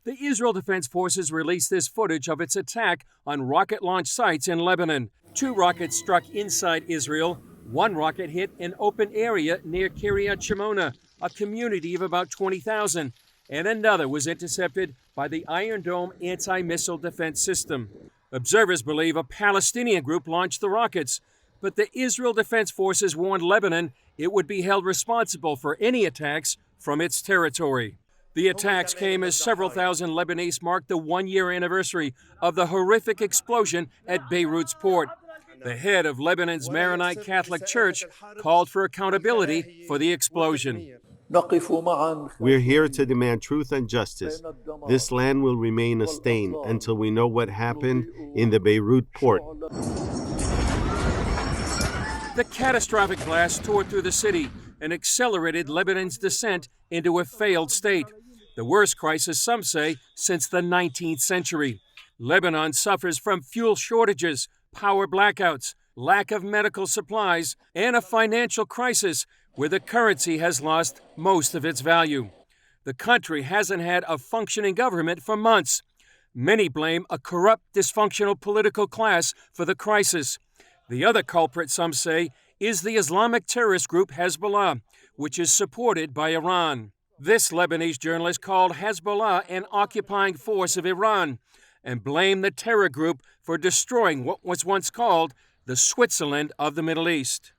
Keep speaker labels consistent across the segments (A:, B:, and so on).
A: The Israel Defense Forces released this footage of its attack on rocket launch sites in Lebanon. 2 rockets struck inside Israel. 1 rocket hit an open area near Kiryat Shimona, a community of about 20,000, and another was intercepted by the Iron Dome anti-missile defense system. Observers believe a Palestinian group launched the rockets, but the Israel Defense Forces warned Lebanon it would be held responsible for any attacks from its territory. The attacks came as several thousand Lebanese marked the 1-year anniversary of the horrific explosion at Beirut's port. The head of Lebanon's Maronite Catholic Church called for accountability for the explosion.
B: We're here to demand truth and justice. This land will remain a stain until we know what happened in the Beirut port.
A: The catastrophic blast tore through the city and accelerated Lebanon's descent into a failed state. The worst crisis, some say, since the 19th century. Lebanon suffers from fuel shortages, power blackouts, lack of medical supplies, and a financial crisis where the currency has lost most of its value. The country hasn't had a functioning government for months. Many blame a corrupt, dysfunctional political class for the crisis. The other culprit, some say, is the Islamic terrorist group Hezbollah, which is supported by Iran. This Lebanese journalist called Hezbollah an occupying force of Iran and blamed the terror group for destroying what was once called the Switzerland of the Middle East.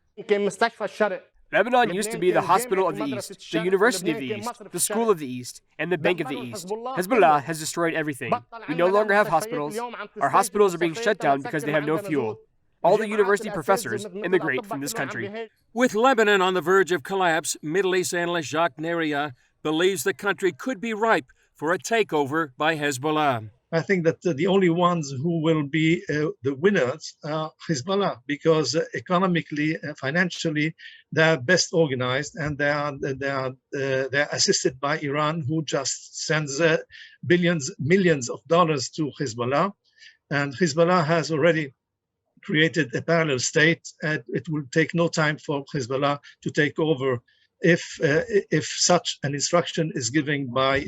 C: Lebanon used to be the hospital of the East, the University of the East, the School of the East, and the Bank of the East. Hezbollah has destroyed everything. We no longer have hospitals. Our hospitals are being shut down because they have no fuel. All the university professors immigrate from this country.
A: With Lebanon on the verge of collapse, Middle East analyst Jacques Neria believes the country could be ripe for a takeover by Hezbollah.
D: I think that the only ones who will be the winners are Hezbollah, because economically, financially, they are best organized, and they are assisted by Iran, who just sends millions of dollars to Hezbollah, and Hezbollah has already created a parallel state, and it will take no time for Hezbollah to take over if such an instruction is given by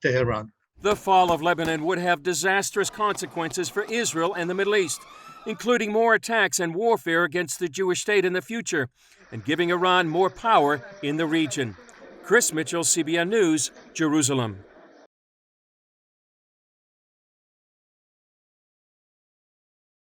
D: Tehran.
A: The fall of Lebanon would have disastrous consequences for Israel and the Middle East, including more attacks and warfare against the Jewish state in the future, and giving Iran more power in the region. Chris Mitchell, CBN News, Jerusalem.